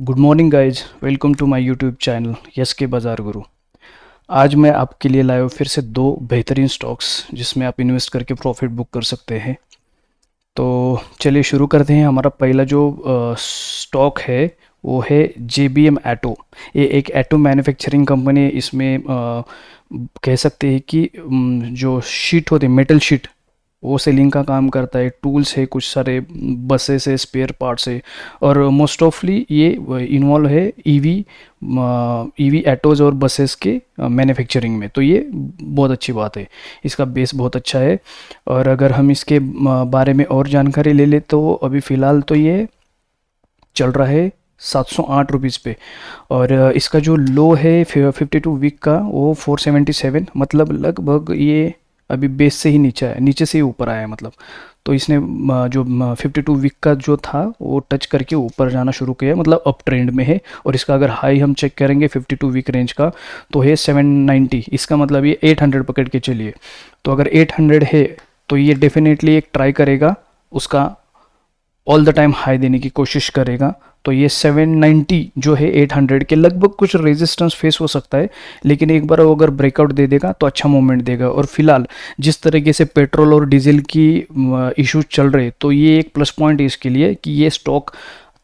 Good morning guys, welcome to my YouTube channel yes के बाज़ार गुरु। आज मैं आपके लिए लाया हूँ फिर से दो बेहतरीन स्टॉक्स जिसमें आप इन्वेस्ट करके प्रॉफिट बुक कर सकते हैं। तो चलिए शुरू करते हैं। हमारा पहला जो स्टॉक है वो है JBM एटो। ये एक एटो मैन्युफैक्चरिंग कंपनी है। इसमें कह सकते हैं कि जो शीट होते हैं, मेटल शीट, वो सेलिंग का काम करता है। टूल्स है, कुछ सारे बसेस है, स्पेयर पार्ट्स है, और मोस्ट ऑफली ये इन्वॉल्व है ईवी एटोज और बसेस के मैन्युफैक्चरिंग में। तो ये बहुत अच्छी बात है, इसका बेस बहुत अच्छा है। और अगर हम इसके बारे में और जानकारी ले ले तो अभी फ़िलहाल तो ये चल रहा है 708 रुपीज़ पे। और इसका जो लो है 52 वीक का वो 477, मतलब लगभग ये अभी बेस से ही नीचे है, नीचे से ही ऊपर आया है मतलब। तो इसने जो 52 वीक का जो था वो टच करके ऊपर जाना शुरू किया, मतलब अप ट्रेंड में है। और इसका अगर हाई हम चेक करेंगे 52 वीक रेंज का तो है 790। इसका मतलब ये 800 पकड़ के चलिए। तो अगर 800 है तो ये डेफिनेटली एक ट्राई करेगा, उसका ऑल द टाइम हाई देने की कोशिश करेगा। तो ये 790 जो है 800 के लगभग कुछ रेजिस्टेंस फेस हो सकता है, लेकिन एक बार वो अगर ब्रेकआउट दे देगा तो अच्छा मूवमेंट देगा। और फिलहाल जिस तरीके से पेट्रोल और डीजल की इश्यूज चल रहे, तो ये एक प्लस पॉइंट है इसके लिए कि ये स्टॉक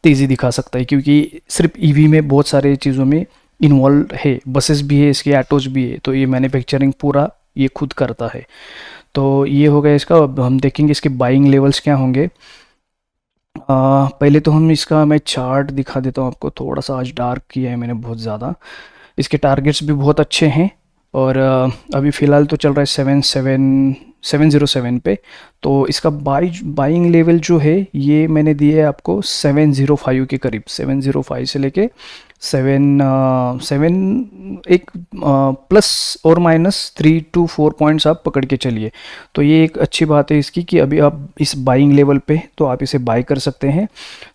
तेज़ी दिखा सकता है, क्योंकि सिर्फ ईवी में बहुत सारे चीज़ों में इन्वॉल्व है, बसेस भी है, इसके ऑटोज भी है। तो ये मैन्युफैक्चरिंग पूरा ये खुद करता है। तो ये हो गया इसका। अब हम देखेंगे इसके बाइंग लेवल्स क्या होंगे। पहले तो हम इसका मैं चार्ट दिखा देता हूँ आपको। थोड़ा सा आज डार्क किया है मैंने बहुत ज़्यादा। इसके टारगेट्स भी बहुत अच्छे हैं। और अभी फ़िलहाल तो चल रहा है 707 पे। तो इसका बाइंग लेवल जो है ये मैंने दिया है आपको 705 के करीब। 705 से लेके 7 एक प्लस और माइनस 3 to 4 पॉइंट्स आप पकड़ के चलिए। तो ये एक अच्छी बात है इसकी कि अभी आप इस बाइंग लेवल पे तो आप इसे बाई कर सकते हैं।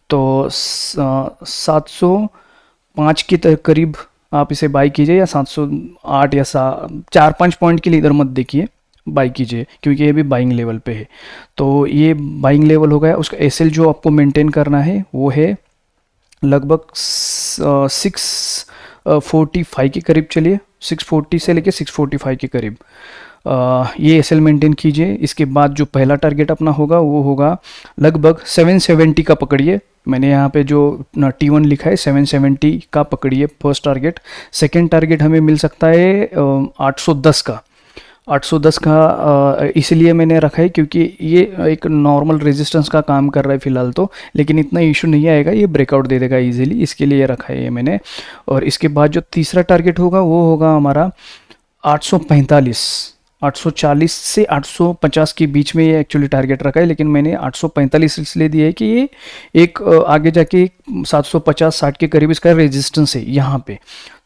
तो 705 के करीब आप इसे बाई कीजिए, या 708 या 4-5 पॉइंट के लिए इधर मत देखिए, बाई कीजिए, क्योंकि ये भी बाइंग लेवल पे है। तो ये बाइंग लेवल हो गया। उसका एसएल जो आपको मेंटेन करना है वो है लगभग 645 के करीब चलिए। 640 से लेके 645 के करीब ये एसएल मेंटेन कीजिए। इसके बाद जो पहला टारगेट अपना होगा वो होगा लगभग 770 का पकड़िए। मैंने यहाँ पे जो T1 लिखा है 770 का पकड़िए फर्स्ट टारगेट। सेकंड टारगेट हमें मिल सकता है 810 का। 810 का इसलिए मैंने रखा है क्योंकि ये एक नॉर्मल रेजिस्टेंस का काम कर रहा है फ़िलहाल तो, लेकिन इतना इशू नहीं आएगा, ये ब्रेकआउट दे देगा इजीली, इसके लिए रखा है ये मैंने। और इसके बाद जो तीसरा टारगेट होगा वो होगा हमारा 845। 840 से 850 के बीच में ये एक्चुअली टारगेट रखा है, लेकिन मैंने 845 इसलिए दिया है कि ये एक आगे जाके 750-60 के करीब इसका रेजिस्टेंस है यहाँ पे।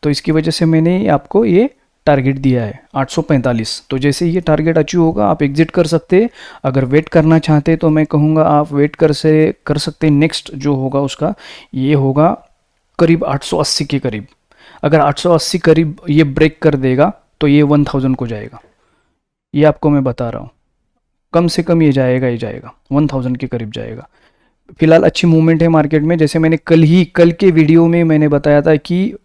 तो इसकी वजह से मैंने आपको ये टारगेट दिया है 845। तो जैसे ये टारगेट अचीव होगा आप एग्जिट कर सकते हैं। अगर वेट करना चाहते हैं तो मैं कहूँगा आप वेट कर सकते हैं। नेक्स्ट जो होगा उसका ये होगा करीब 880 के करीब। अगर 880 करीब ये ब्रेक कर देगा तो ये 1000 को जाएगा, ये आपको मैं बता रहा हूँ। कम से कम ये जाएगा 1000 के करीब जाएगा। फिलहाल अच्छी मूवमेंट है मार्केट में। जैसे मैंने कल के वीडियो में मैंने बताया था कि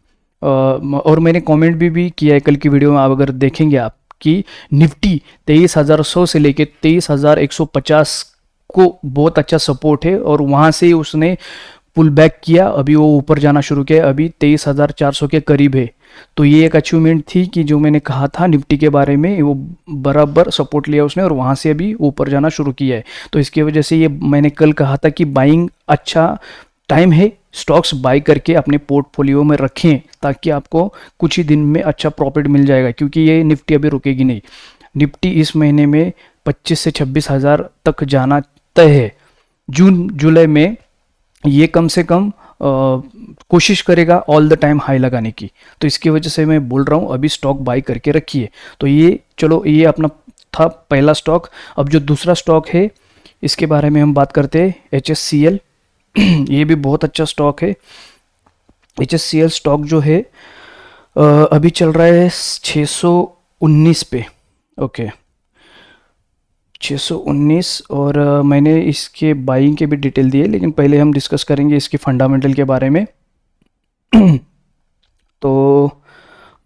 और मैंने कमेंट भी किया है कल की वीडियो में, आप अगर देखेंगे आप कि निफ्टी 23,100 से लेके 23,150 को बहुत अच्छा सपोर्ट है, और वहाँ से उसने पुल बैक किया, अभी वो ऊपर जाना शुरू किया, अभी 23,400 के करीब है। तो ये एक अचीवमेंट थी कि जो मैंने कहा था निफ्टी के बारे में, वो बराबर सपोर्ट लिया उसने और वहाँ से अभी ऊपर जाना शुरू किया है। तो इसकी वजह से ये मैंने कल कहा था कि बाइंग अच्छा टाइम है, स्टॉक्स बाई करके अपने पोर्टफोलियो में रखें ताकि आपको कुछ ही दिन में अच्छा प्रॉफिट मिल जाएगा, क्योंकि ये निफ्टी अभी रुकेगी नहीं। निफ्टी इस महीने में 25 से 26 हज़ार तक जाना तय है। जून जुलाई में ये कम से कम कोशिश करेगा ऑल द टाइम हाई लगाने की। तो इसकी वजह से मैं बोल रहा हूँ अभी स्टॉक बाई करके रखिए। तो ये चलो, ये अपना था पहला स्टॉक। अब जो दूसरा स्टॉक है इसके बारे में हम बात करते हैं, HSCL। ये भी बहुत अच्छा स्टॉक है। HSCL स्टॉक जो है अभी चल रहा है 619 पे। ओके, 619। और मैंने इसके बाइंग के भी डिटेल दिए, लेकिन पहले हम डिस्कस करेंगे इसके फंडामेंटल के बारे में। तो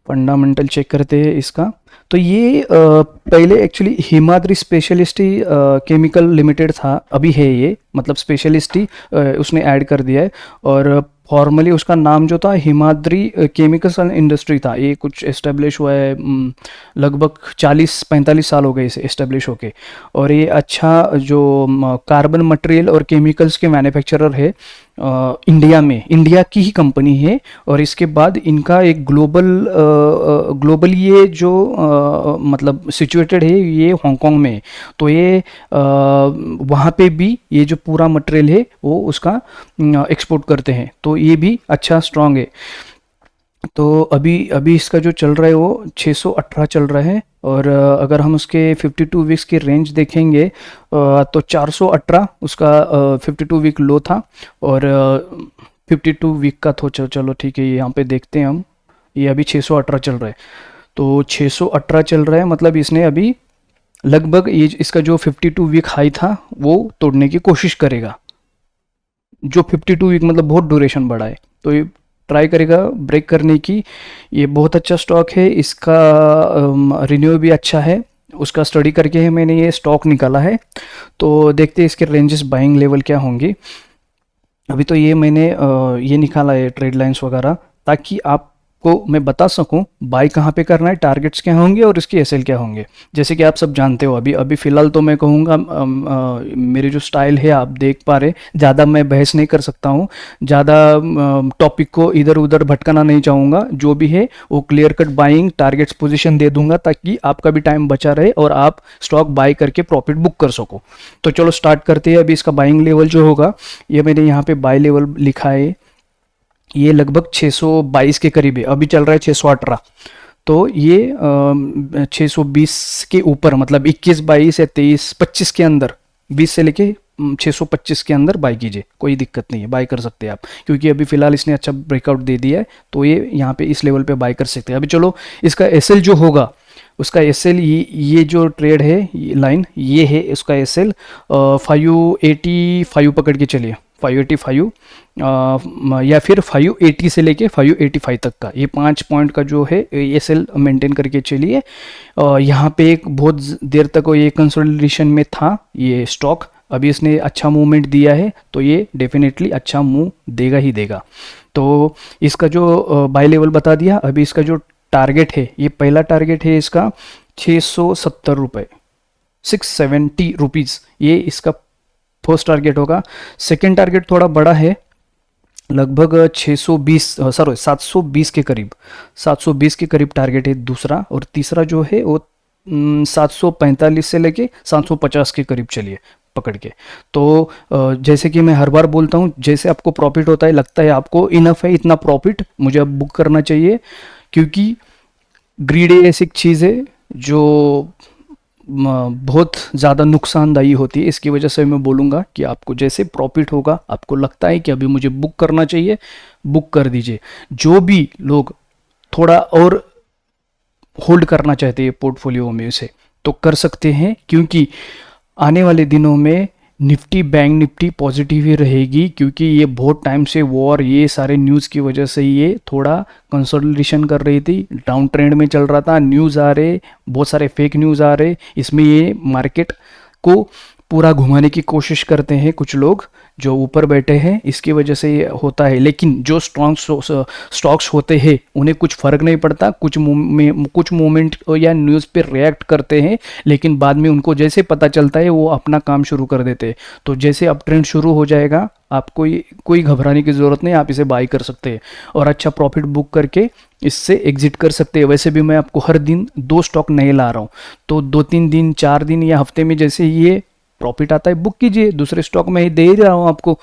फंडामेंटल चेक करते हैं इसका। तो ये पहले एक्चुअली हिमाद्री स्पेशलिस्ट ही केमिकल लिमिटेड था, अभी है ये, मतलब स्पेशलिस्ट ही उसने ऐड कर दिया है। और फॉर्मली उसका नाम जो था हिमाद्री केमिकल्स एंड इंडस्ट्री था। ये कुछ एस्टेब्लिश हुआ है, लगभग 40-45 साल हो गए इसे एस्टेब्लिश होके। और ये अच्छा जो कार्बन मटेरियल और केमिकल्स के मैन्युफैक्चरर है इंडिया में, इंडिया की ही कंपनी है। और इसके बाद इनका एक ग्लोबल ये जो मतलब सिचुएटेड है, ये हांगकांग में है। तो ये वहाँ पे भी ये जो पूरा मटेरियल है वो उसका एक्सपोर्ट करते हैं। तो ये भी अच्छा स्ट्रांग है। तो अभी अभी इसका जो चल रहा है वो 618 चल रहा है। और अगर हम उसके 52 वीक्स की रेंज देखेंगे तो 418 उसका 52 वीक लो था। और 52 वीक का तो चलो ठीक है, यहाँ पे देखते हैं हम। ये अभी 618 चल रहा है। तो 618 चल रहा है, मतलब इसने अभी लगभग ये इसका जो 52 वीक हाई था वो तोड़ने की कोशिश करेगा। जो 52 वीक मतलब बहुत ड्यूरेशन बढ़ा है, तो ये ट्राई करेगा ब्रेक करने की। ये बहुत अच्छा स्टॉक है, इसका रिन्यू भी अच्छा है। उसका स्टडी करके है मैंने ये स्टॉक निकाला है। तो देखते हैं इसके रेंजेस बाइंग लेवल क्या होंगे। अभी तो ये मैंने ये निकाला है ट्रेड लाइंस वगैरह, ताकि आपको मैं बता सकूं बाई कहाँ पे करना है, टारगेट्स क्या होंगे और इसके एसएल क्या होंगे। जैसे कि आप सब जानते हो, अभी अभी फ़िलहाल तो मैं कहूँगा मेरी जो स्टाइल है आप देख पा रहे, ज़्यादा मैं बहस नहीं कर सकता हूँ, ज़्यादा टॉपिक को इधर उधर भटकाना नहीं चाहूँगा। जो भी है वो clear cut buying targets position दे दूंगा, ताकि आपका भी टाइम बचा रहे और आप स्टॉक बाई करके प्रॉफिट बुक कर सको। तो चलो स्टार्ट करते हैं। अभी इसका बाइंग लेवल जो होगा, ये मैंने यहाँ पे बाई लेवल लिखा है, ये लगभग 622 के करीब है। अभी चल रहा है 618। तो ये 620 के ऊपर, मतलब 21, 22 या 23, 25 के अंदर, 20 से लेके 625 के अंदर बाई कीजिए, कोई दिक्कत नहीं है, बाई कर सकते हैं आप। क्योंकि अभी फिलहाल इसने अच्छा ब्रेकआउट दे दिया है, तो ये यहाँ पे इस लेवल पे बाई कर सकते हैं। अभी चलो इसका एसएल जो होगा, उसका एसएल ये जो ट्रेड है, ये लाइन ये है इसका एसएल 585 पकड़ के चलिए, 585 या फिर 580 से लेके 585 तक का, ये 5 पॉइंट का जो है एसएल मेंटेन करके चलिए। यहाँ पे एक बहुत देर तक ये कंसोलिडेशन में था ये स्टॉक। अभी इसने अच्छा मूवमेंट दिया है, तो ये डेफिनेटली अच्छा मूव देगा ही देगा। तो इसका जो बाय लेवल बता दिया। अभी इसका जो टारगेट है, ये पहला टारगेट है इसका 670 रुपये, 670 रुपीज़, ये इसका फर्स्ट टारगेट होगा। सेकेंड टारगेट थोड़ा बड़ा है, लगभग 720 के करीब, 720 के करीब टारगेट है दूसरा। और तीसरा जो है वो 745 से लेके 750 के करीब चलिए पकड़ के। तो जैसे कि मैं हर बार बोलता हूँ, जैसे आपको प्रॉफिट होता है, लगता है आपको इनफ है इतना प्रॉफिट, मुझे अब बुक करना चाहिए। क्योंकि ग्रीड ऐसी चीज़ है जो बहुत ज़्यादा नुकसानदायी होती है। इसकी वजह से मैं बोलूँगा कि आपको जैसे प्रॉफिट होगा, आपको लगता है कि अभी मुझे बुक करना चाहिए, बुक कर दीजिए। जो भी लोग थोड़ा और होल्ड करना चाहते हैं पोर्टफोलियो में उसे, तो कर सकते हैं। क्योंकि आने वाले दिनों में निफ्टी, बैंक निफ्टी पॉजिटिव ही रहेगी। क्योंकि ये बहुत टाइम से वॉर, ये सारे न्यूज़ की वजह से ये थोड़ा कंसोलिडेशन कर रही थी, डाउन ट्रेंड में चल रहा था। न्यूज़ आ रहे, बहुत सारे फेक न्यूज़ आ रहे, इसमें ये मार्केट को पूरा घुमाने की कोशिश करते हैं कुछ लोग जो ऊपर बैठे हैं, इसकी वजह से ये होता है। लेकिन जो स्ट्रॉन्ग स्टॉक्स होते हैं उन्हें कुछ फ़र्क नहीं पड़ता, कुछ मोमेंट या न्यूज़ पे रिएक्ट करते हैं, लेकिन बाद में उनको जैसे पता चलता है वो अपना काम शुरू कर देते हैं। तो जैसे अप ट्रेंड शुरू हो जाएगा, आपको कोई घबराने की ज़रूरत नहीं, आप इसे बाई कर सकते हैं और अच्छा प्रॉफिट बुक करके इससे एग्जिट कर सकते हैं। वैसे भी मैं आपको हर दिन 2 स्टॉक नहीं ला रहा हूँ, तो 2-3 दिन, 4 दिन या हफ्ते में जैसे ये प्रॉफिट आता है बुक कीजिए। दूसरे स्टॉक में ही दे ही रहा हूँ आपको,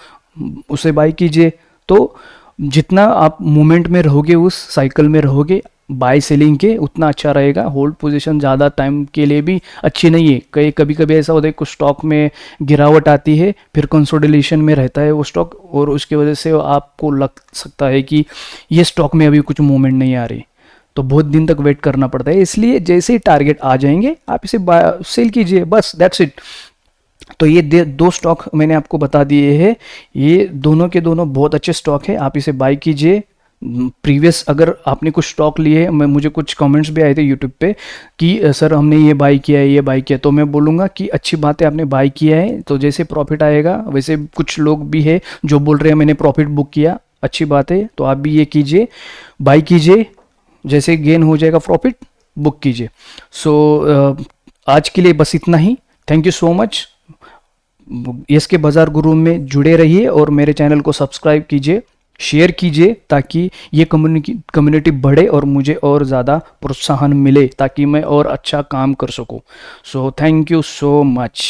उसे बाई कीजिए। तो जितना आप मूवमेंट में रहोगे, उस साइकिल में रहोगे बाय सेलिंग के, उतना अच्छा रहेगा। होल्ड पोजीशन ज़्यादा टाइम के लिए भी अच्छी नहीं है। कभी कभी ऐसा होता है कुछ स्टॉक में गिरावट आती है, फिर कंसोलिडेशन में रहता है वो स्टॉक, और उसकी वजह से आपको लग सकता है कि ये स्टॉक में अभी कुछ मूवमेंट नहीं आ रही, तो बहुत दिन तक वेट करना पड़ता है। इसलिए जैसे ही टारगेट आ जाएंगे आप इसे सेल कीजिए, बस दैट्स इट। तो ये 2 स्टॉक मैंने आपको बता दिए हैं, ये दोनों के दोनों बहुत अच्छे स्टॉक है, आप इसे बाई कीजिए। प्रीवियस अगर आपने कुछ स्टॉक लिए, मैं मुझे कुछ कमेंट्स भी आए थे यूट्यूब पे कि सर हमने ये बाई किया है, ये बाई किया है, तो मैं बोलूँगा कि अच्छी बात है आपने बाई किया है, तो जैसे प्रॉफिट आएगा वैसे कुछ लोग भी है जो बोल रहे हैं मैंने प्रॉफिट बुक किया, अच्छी बात है, तो आप भी ये कीजिए, बाई कीजिए, जैसे गेन हो जाएगा प्रॉफिट बुक कीजिए। सो आज के लिए बस इतना ही। Thank you so much. Yes के बाजार गुरु में जुड़े रहिए और मेरे चैनल को सब्सक्राइब कीजिए, शेयर कीजिए, ताकि ये कम्युनिटी बढ़े और मुझे और ज़्यादा प्रोत्साहन मिले ताकि मैं और अच्छा काम कर सकूं। So thank you so much.